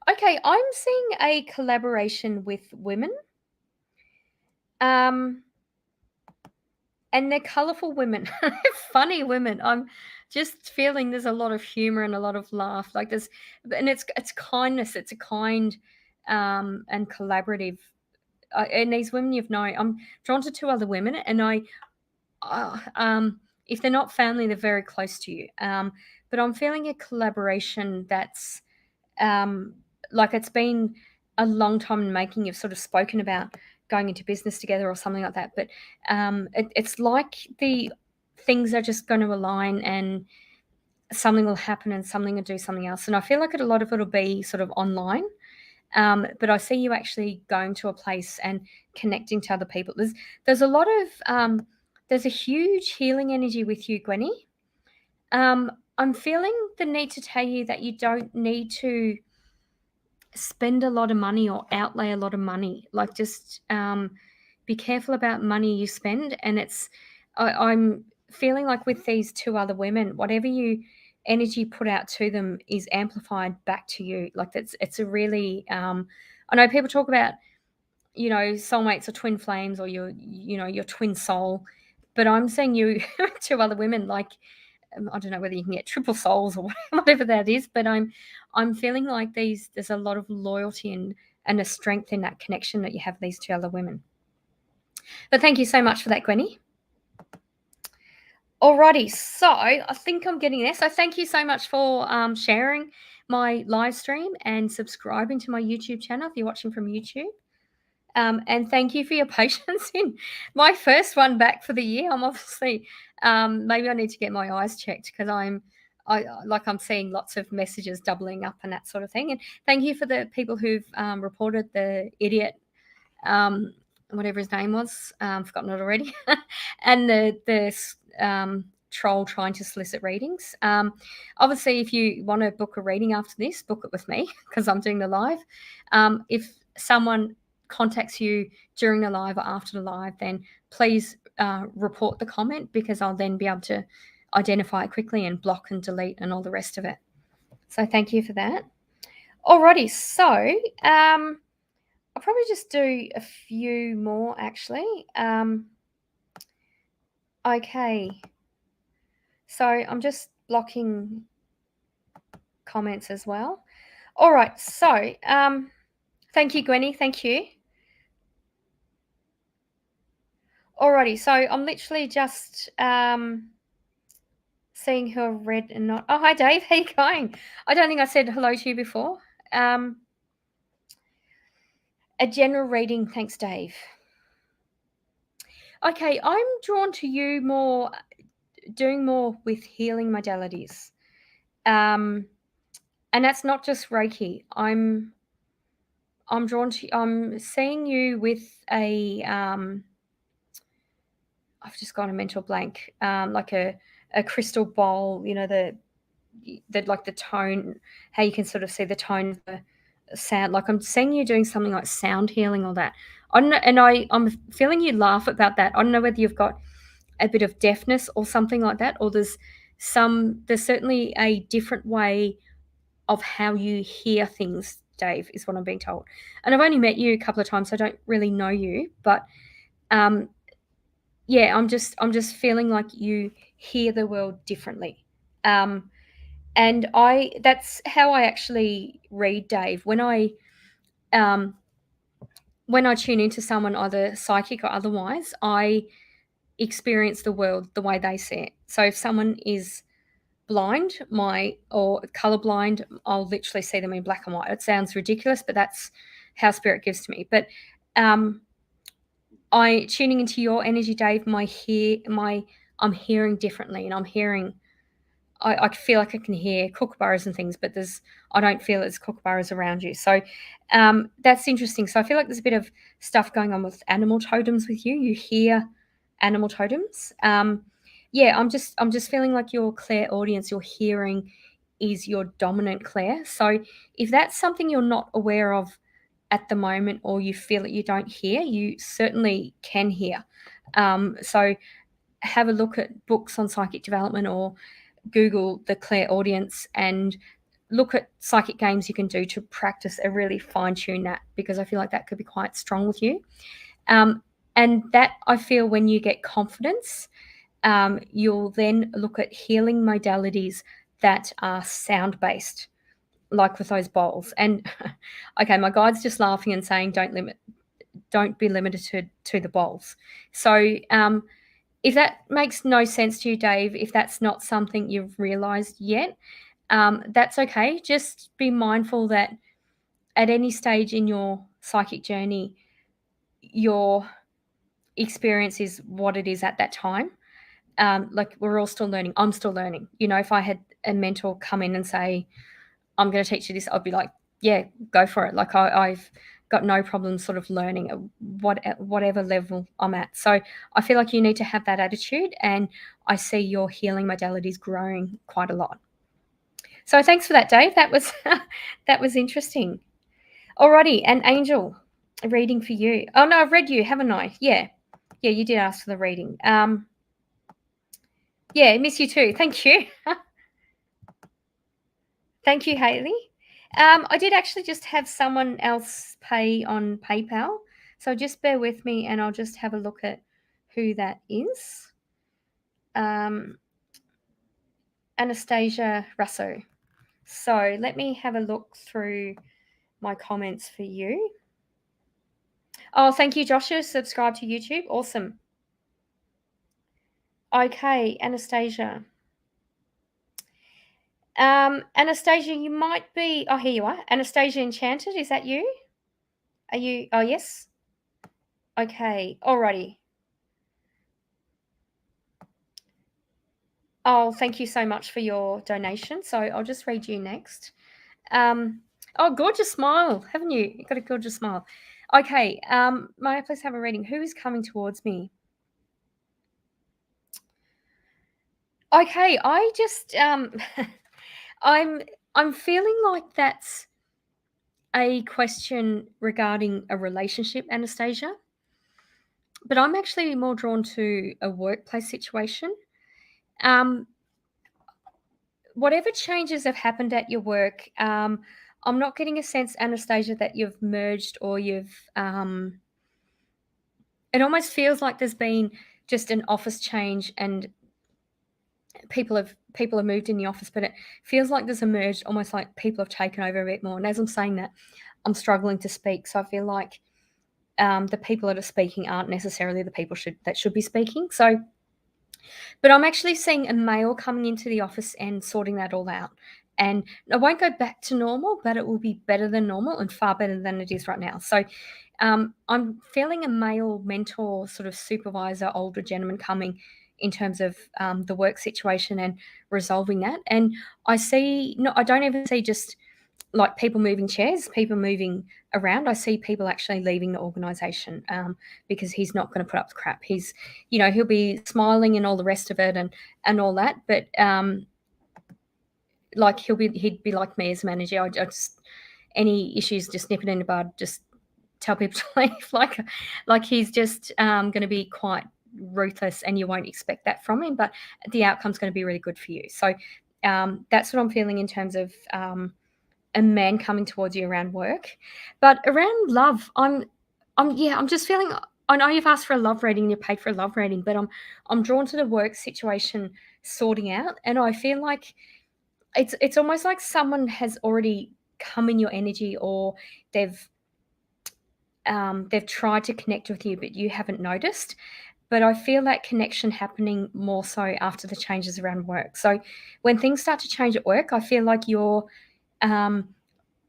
Okay, I'm seeing a collaboration with women. And they're colorful women, funny women. I'm just feeling there's a lot of humor and a lot of laugh. Like there's, and it's kindness. It's a kind and collaborative. And these women you've known, I'm drawn to two other women, and if they're not family, they're very close to you. But I'm feeling a collaboration that's um, like it's been a long time in making. You've sort of spoken about going into business together or something like that, but it's like the things are just going to align, and something will happen, and something will do something else. And I feel like a lot of it will be sort of online. But I see you actually going to a place and connecting to other people. There's a lot of there's a huge healing energy with you, Gwenny. I'm feeling the need to tell you that you don't need to spend a lot of money or outlay a lot of money. Like, just be careful about money you spend. And I'm feeling like with these two other women, whatever you energy put out to them is amplified back to you. Like it's a really I know people talk about, soulmates or twin flames or your twin soul, but I'm seeing you to other women like, I don't know whether you can get triple souls or whatever that is, but I'm feeling like there's a lot of loyalty and a strength in that connection that you have with these two other women. But thank you so much for that, Gwenny. Alrighty, so I think I'm getting there. So thank you so much for sharing my live stream and subscribing to my YouTube channel if you're watching from YouTube. And thank you for your patience in my first one back for the year. I'm obviously, maybe I need to get my eyes checked because I'm seeing lots of messages doubling up and that sort of thing. And thank you for the people who've reported the idiot, whatever his name was, forgotten it already, and the troll trying to solicit readings. Obviously, if you want to book a reading after this, book it with me because I'm doing the live. If someone contacts you during the live or after the live, then please report the comment because I'll then be able to identify it quickly and block and delete and all the rest of it. So thank you for that. Alrighty, so I'll probably just do a few more actually. Okay, so I'm just blocking comments as well. All right, so thank you, Gwenny. Thank you. Alrighty, so I'm literally just seeing who I've read and not. Oh, hi, Dave. How you going? I don't think I said hello to you before. A general reading. Thanks, Dave. Okay, I'm drawn to you more, doing more with healing modalities. And that's not just Reiki. I'm drawn to. I'm seeing you with a. I've just got a mental blank. Like a crystal bowl. You know the like the tone. How you can sort of see the tone of the sound. Like I'm seeing you doing something like sound healing or that. I don't know, and I'm feeling you laugh about that. I don't know whether you've got a bit of deafness or something like that, or there's certainly a different way of how you hear things, Dave, is what I'm being told. And I've only met you a couple of times, so I don't really know you, but yeah, I'm just feeling like you hear the world differently. And that's how I actually read, Dave. When I tune into someone, either psychic or otherwise, I experience the world the way they see it. So if someone is blind, or colorblind, I'll literally see them in black and white. It sounds ridiculous, but that's how spirit gives to me. But I tuning into your energy, Dave. I'm hearing differently, and I'm hearing. I feel like I can hear kookaburras and things, but I don't feel there's kookaburras around you. So that's interesting. So I feel like there's a bit of stuff going on with animal totems with you. You hear animal totems. Yeah, I'm just feeling like your clairaudience, your hearing is your dominant clair. So if that's something you're not aware of at the moment, or you feel that you don't hear, you certainly can hear. So have a look at books on psychic development, or Google the clairaudience and look at psychic games you can do to practice and really fine tune that, because I feel like that could be quite strong with you. And that, I feel, when you get confidence, you'll then look at healing modalities that are sound based, like with those bowls. And okay, my guide's just laughing and saying, don't be limited to the bowls. So if that makes no sense to you, Dave, if that's not something you've realized yet, that's okay. Just be mindful that at any stage in your psychic journey, your experience is what it is at that time. Like, we're all still learning. I'm still learning. If I had a mentor come in and say, I'm going to teach you this, I'd be like, yeah, go for it. Like, I've got no problem sort of learning at whatever level I'm at. So I feel like you need to have that attitude, and I see your healing modalities growing quite a lot. So thanks for that, Dave. That was interesting. Alrighty, and Angel, a reading for you. Oh no, I've read you, haven't I? Yeah, you did ask for the reading. Yeah, miss you too. Thank you. Thank you, Hayley. I did actually just have someone else pay on PayPal, so just bear with me and I'll just have a look at who that is. Anastasia Russo. So let me have a look through my comments for you. Oh, thank you, Joshua. Subscribe to YouTube. Awesome. Okay, Anastasia. Anastasia, you might be. Oh, here you are. Anastasia Enchanted. Is that you? Are you? Oh, yes. Okay. Alrighty. Oh, thank you so much for your donation. So I'll just read you next. Oh, gorgeous smile, haven't you? You've got a gorgeous smile. Okay. May I please have a reading? Who is coming towards me? Okay. I just I'm I'm feeling like that's a question regarding a relationship, Anastasia. But I'm actually more drawn to a workplace situation. Um, whatever changes have happened at your work, I'm not getting a sense, Anastasia, that you've merged or you've. It almost feels like there's been just an office change and people have moved in the office, but it feels like there's a merge, almost like people have taken over a bit more. And as I'm saying that, I'm struggling to speak, so I feel like the people that are speaking aren't necessarily the people that should be speaking. So, but I'm actually seeing a male coming into the office and sorting that all out. And I won't go back to normal, but it will be better than normal and far better than it is right now. So I'm feeling a male mentor, sort of supervisor, older gentleman coming in terms of the work situation and resolving that. And I see, no, I don't even see just like people moving chairs, people moving around. I see people actually leaving the organisation because he's not going to put up the crap. He's, he'll be smiling and all the rest of it and all that, but like he'd be like me as a manager. I just any issues, just nip it in the bud. Just tell people to leave. Like he's just going to be quite ruthless, and you won't expect that from him. But the outcome's going to be really good for you. So that's what I'm feeling in terms of a man coming towards you around work. But around love, I'm just feeling. I know you've asked for a love rating and you paid for a love rating, but I'm drawn to the work situation sorting out, and I feel like it's almost like someone has already come in your energy, or they've tried to connect with you, but you haven't noticed. But I feel that connection happening more so after the changes around work. So when things start to change at work, I feel like um,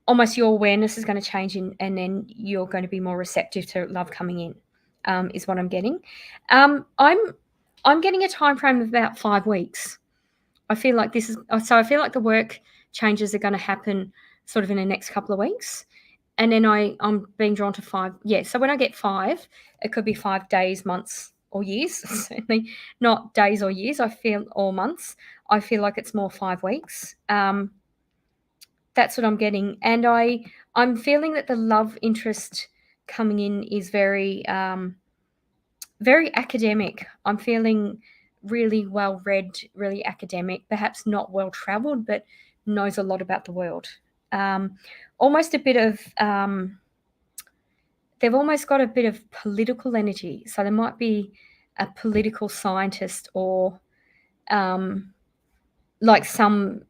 almost your awareness is going to change, and then you're going to be more receptive to love coming in. Is what I'm getting. I'm getting a time frame of about 5 weeks. I feel like I feel like the work changes are going to happen sort of in the next couple of weeks. And then I'm being drawn to 5. Yeah. So when I get 5, it could be 5 days, months, or years. Certainly not days or years. Or months. I feel like it's more 5 weeks. That's what I'm getting. And I'm feeling that the love interest coming in is very, very academic. I'm feeling really well read, really academic, perhaps not well traveled, but knows a lot about the world. Almost a bit of, they've almost got a bit of political energy. So there might be a political scientist, or like some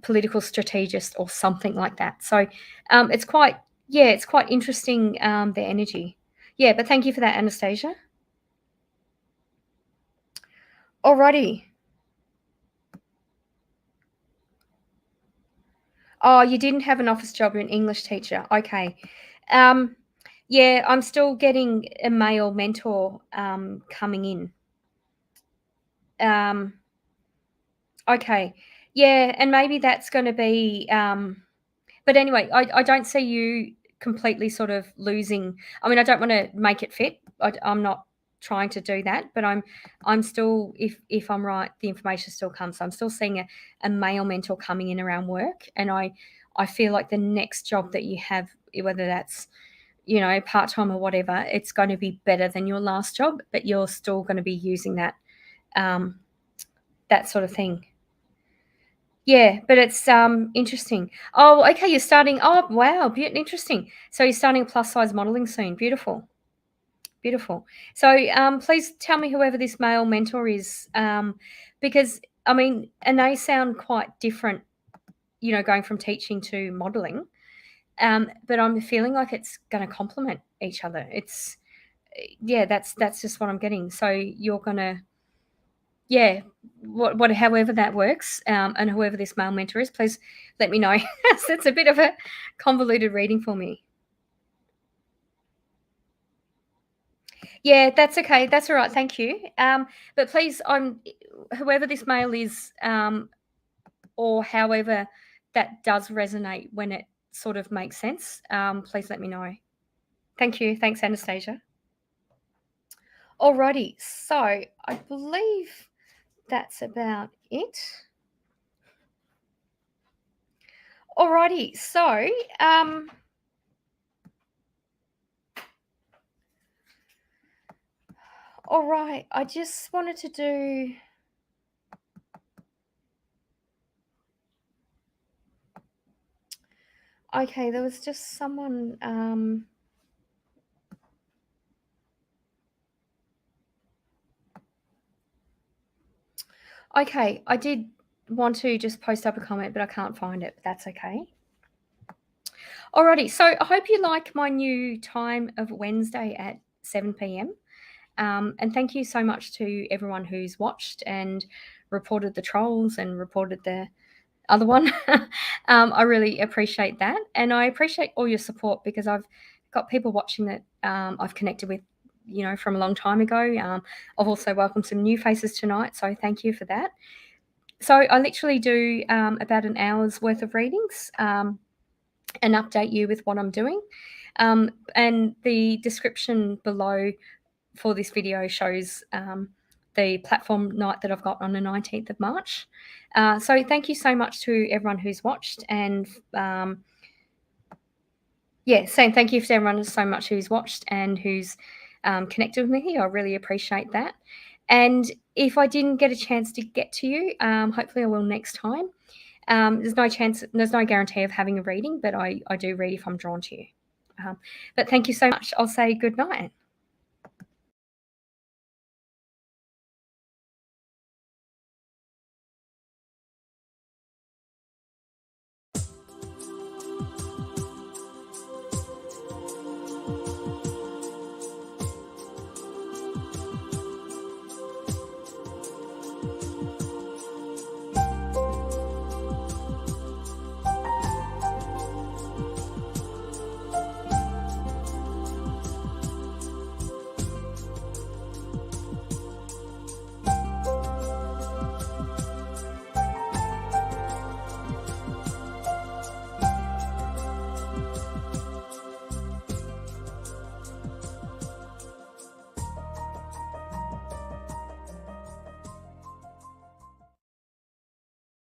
political strategist or something like that. So it's quite, it's quite interesting, their energy. Yeah, but thank you for that, Anastasia. Alrighty. Oh, you didn't have an office job, you're an English teacher. Okay. Yeah, I'm still getting a male mentor coming in. Okay. Yeah, and maybe that's going to be but anyway, I don't see you completely sort of losing. I mean, I don't want to make it fit. I'm not trying to do that, but I'm still, if I'm right, the information still comes. So I'm still seeing a male mentor coming in around work, and I feel like the next job that you have, whether that's part time or whatever, it's going to be better than your last job, but you're still going to be using that that sort of thing. Yeah, but it's, interesting. Oh, okay, you're starting oh, wow, interesting. So you're starting a plus size modeling soon. Beautiful, beautiful. So, please tell me whoever this male mentor is, because, I mean, and they sound quite different, going from teaching to modeling, but I'm feeling like it's gonna complement each other. It's yeah, that's just what I'm getting. So you're gonna yeah, however that works, and whoever this male mentor is, please let me know. So it's a bit of a convoluted reading for me. Yeah, that's okay. That's all right. Thank you. But please, whoever this male is, or however that does resonate when it sort of makes sense. Please let me know. Thank you. Thanks, Anastasia. Alrighty. So I believe that's about it. Alrighty. So, all right. I just wanted to do. Okay, there was just someone. Okay, I did want to just post up a comment, but I can't find it. But that's okay. Alrighty, so I hope you like my new time of Wednesday at 7 p.m. And thank you so much to everyone who's watched and reported the trolls and reported the other one. I really appreciate that. And I appreciate all your support because I've got people watching that I've connected with, from a long time ago. I've also welcomed some new faces tonight. So thank you for that. So I literally do about an hour's worth of readings and update you with what I'm doing. And the description below for this video shows the platform night that I've got on the 19th of March. So thank you so much to everyone who's watched. And saying thank you to everyone so much who's watched and who's connected with me. I really appreciate that. And if I didn't get a chance to get to you, hopefully I will next time. There's no guarantee of having a reading, but I do read if I'm drawn to you. But thank you so much. I'll say good night.